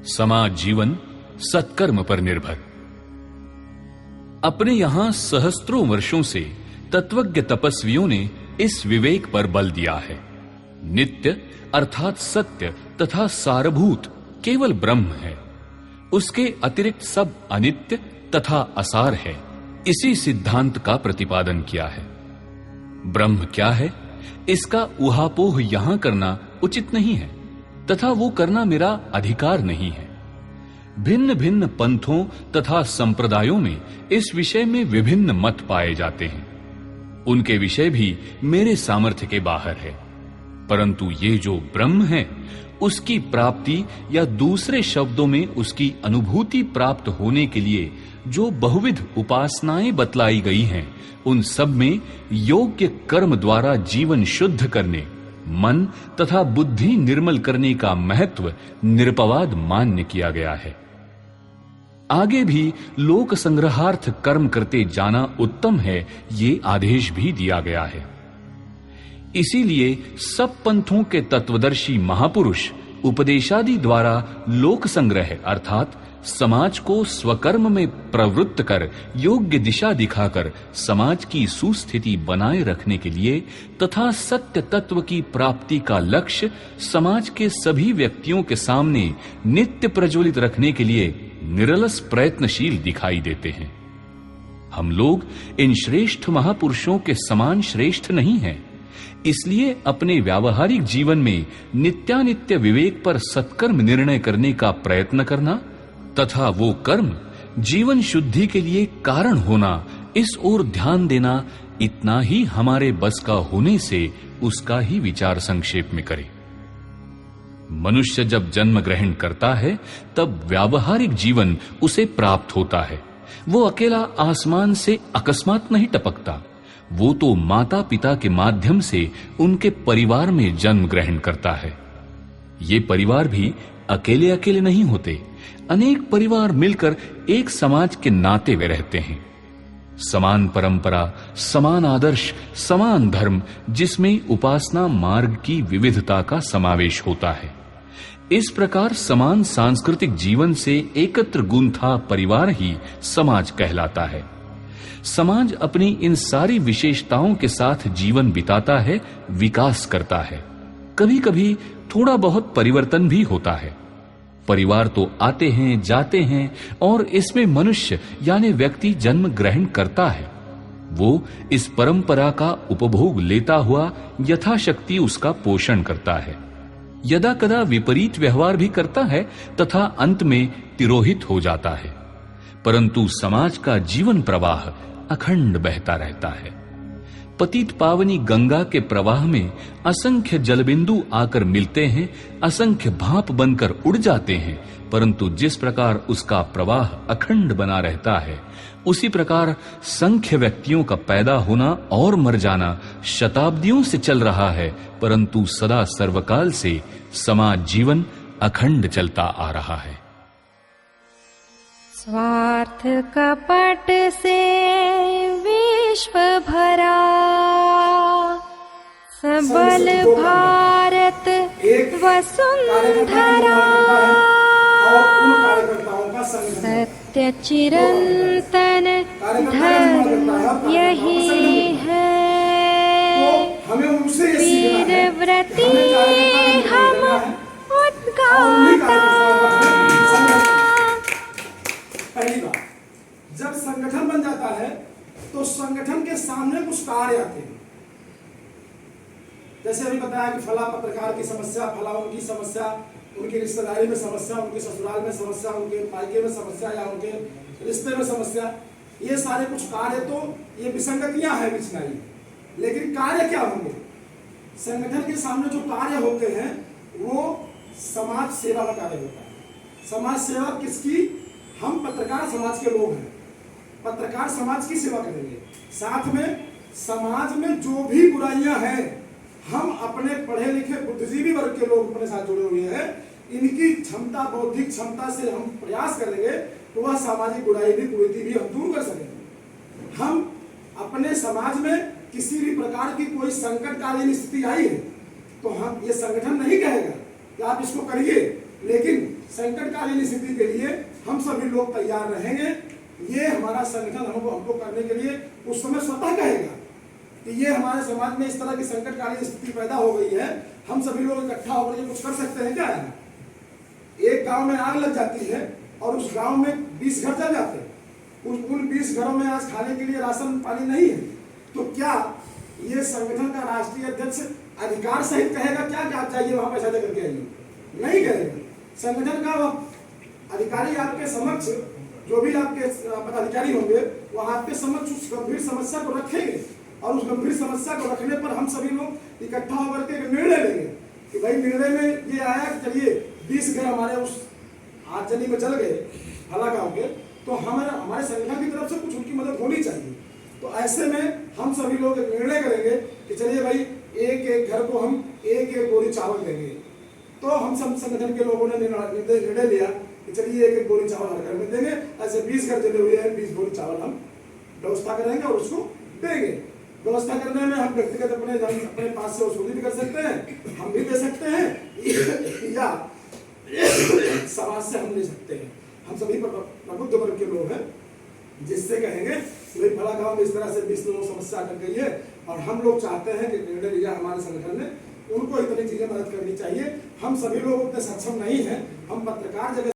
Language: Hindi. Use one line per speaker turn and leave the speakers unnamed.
समाज जीवन सत्कर्म पर निर्भर। अपने यहां सहस्त्रों वर्षों से तत्वज्ञ तपस्वियों ने इस विवेक पर बल दिया है। नित्य अर्थात सत्य तथा सारभूत केवल ब्रह्म है, उसके अतिरिक्त सब अनित्य तथा असार है। इसी सिद्धांत का प्रतिपादन किया है। ब्रह्म क्या है, इसका ऊहापोह यहां करना उचित नहीं है तथा वो करना मेरा अधिकार नहीं है। भिन्न भिन्न पंथों तथा संप्रदायों में इस विषय में विभिन्न मत पाए जाते हैं। उनके विषय भी मेरे सामर्थ्य के बाहर है, परंतु ये जो ब्रह्म है उसकी प्राप्ति या दूसरे शब्दों में उसकी अनुभूति प्राप्त होने के लिए जो बहुविध उपासनाएं बतलाई गई हैं, उन सब में योग्य कर्म द्वारा जीवन शुद्ध करने, मन तथा बुद्धि निर्मल करने का महत्व निरपवाद मान्य किया गया है। आगे भी लोक संग्रहार्थ कर्म करते जाना उत्तम है, ये आदेश भी दिया गया है। इसीलिए सब पंथों के तत्वदर्शी महापुरुष उपदेशादि द्वारा लोक संग्रह अर्थात समाज को स्वकर्म में प्रवृत्त कर योग्य दिशा दिखाकर समाज की सुस्थिति बनाए रखने के लिए तथा सत्य तत्व की प्राप्ति का लक्ष्य समाज के सभी व्यक्तियों के सामने नित्य प्रज्वलित रखने के लिए निरलस प्रयत्नशील दिखाई देते हैं। हम लोग इन श्रेष्ठ महापुरुषों के समान श्रेष्ठ नहीं हैं, इसलिए अपने व्यावहारिक जीवन में नित्यानित्य विवेक पर सत्कर्म निर्णय करने का प्रयत्न करना तथा वो कर्म जीवन शुद्धि के लिए कारण होना, इस ओर ध्यान देना, इतना ही हमारे बस का होने से उसका ही विचार संक्षेप में करें। मनुष्य जब जन्म ग्रहण करता है तब व्यावहारिक जीवन उसे प्राप्त होता है। वो अकेला आसमान से अकस्मात नहीं टपकता, वो तो माता पिता के माध्यम से उनके परिवार में जन्म ग्रहण करता है। ये परिवार भी अकेले अकेले नहीं होते, अनेक परिवार मिलकर एक समाज के नाते वे रहते हैं। समान परंपरा, समान आदर्श, समान धर्म, जिसमें उपासना मार्ग की विविधता का समावेश होता है। इस प्रकार समान सांस्कृतिक जीवन से एकत्र गूंथा परिवार ही समाज कहलाता है। समाज अपनी इन सारी विशेषताओं के साथ जीवन बिताता है, विकास करता है। कभी कभी थोड़ा बहुत परिवर्तन भी होता है। परिवार तो आते हैं जाते हैं और इसमें मनुष्य यानी व्यक्ति जन्म ग्रहण करता है। वो इस परंपरा का उपभोग लेता हुआ यथाशक्ति उसका पोषण करता है। यदा कदा विपरीत व्यवहार भी करता है तथा अंत में तिरोहित हो जाता है, परंतु समाज का जीवन प्रवाह अखंड बहता रहता है। पतित पावनी गंगा के प्रवाह में असंख्य जलबिंदु आकर मिलते हैं, असंख्य भाप बनकर उड़ जाते हैं, परंतु जिस प्रकार उसका प्रवाह अखंड बना रहता है, उसी प्रकार संख्य व्यक्तियों का पैदा होना और मर जाना शताब्दियों से चल रहा है, परंतु सदा सर्वकाल से समाज जीवन अखंड चलता आ रहा है।
स्वार्थ कपट से विश्व भरा, सबल भारत वसुंधरा, सत्य चिरंतन धर्म यही है, वीर व्रती हम उद्गाता।
पहली बात, जब संगठन बन जाता है तो संगठन के सामने कुछ कार्य आते हैं। जैसे अभी बताया कि फला पत्रकार की समस्या, फला उनकी समस्या, उनकी रिश्तेदारी में समस्या, उनके ससुराल में समस्या, उनके मायके में समस्या या उनके रिश्ते में समस्या, ये सारे कुछ कार्य, तो ये विसंगतियां हैं बिछनाई, लेकिन कार्य क्या होंगे? संगठन के सामने जो कार्य होते हैं वो समाज सेवा का कार्य होता है। समाज सेवा किसकी? हम पत्रकार समाज के लोग हैं, पत्रकार समाज की सेवा करेंगे। साथ में समाज में जो भी बुराइयां हैं, हम अपने पढ़े लिखे बुद्धिजीवी वर्ग के लोग अपने साथ जुड़े हुए हैं, इनकी क्षमता, बौद्धिक क्षमता से हम प्रयास करेंगे तो वह सामाजिक बुराई भी, कुरीति भी हम दूर कर सकेंगे। हम अपने समाज में किसी भी प्रकार की कोई संकटकालीन स्थिति आई है तो हम, ये संगठन नहीं कहेगा कि आप इसको करिए, लेकिन संकटकालीन स्थिति के लिए हम सभी लोग तैयार रहेंगे। ये हमारा संगठन हमको करने के लिए उस समय स्वतः कहेगा कि ये हमारे समाज में इस तरह की संकटकालीन स्थिति पैदा हो गई है, हम सभी लोग इकट्ठा होकर ये कुछ कर सकते हैं क्या है? एक गांव में आग लग जाती है और उस गांव में 20 घर जल जाते हैं, उन 20 घरों में आज खाने के लिए राशन पानी नहीं है, तो क्या ये संगठन का राष्ट्रीय अध्यक्ष अधिकार सहित कहेगा क्या कि आप जाइए वहां पैसा देकर के आइए? नहीं कहेगा। संगठन का अधिकारी आपके समक्ष, जो भी आपके पदाधिकारी होंगे, वो आपके समक्ष उस गंभीर समस्या को रखेंगे और उस गंभीर समस्या को रखने पर हम सभी लोग इकट्ठा होकर के निर्णय लेंगे कि भाई निर्णय में ये आया कि चलिए 20 घर हमारे उस आगजनी में जल गए भला गांव के, तो हमारे संगठन की तरफ से कुछ उनकी मदद होनी चाहिए। तो ऐसे में हम सभी लोग एक निर्णय करेंगे कि चलिए भाई एक एक घर को हम एक एक बोरी चावल देंगे। तो हम सब संगठन के लोगों ने निर्णय लिया कि चलिए एक एक बोरी चावल हर घर में देंगे। ऐसे 20 घर जले हुए हैं, 20 बोरी चावल हम व्यवस्था करेंगे और उसको देंगे। व्यवस्था करने में हम व्यक्तिगत अपने पास से वसूली भी कर सकते हैं, हम भी दे सकते हैं, या समाज से हम ले सकते हैं। हम सभी प्रबुद्ध वर्ग के लोग हैं, जिससे कहेंगे भाई फला गांव में इस तरह से 20 लोगों समस्या कर गई है और हम लोग चाहते हैं कि निर्णय लिया हमारे संगठन ने, उनको इतनी चीजें मदद करनी चाहिए। हम सभी लोग उतने सक्षम नहीं हैं, हम पत्रकार जगह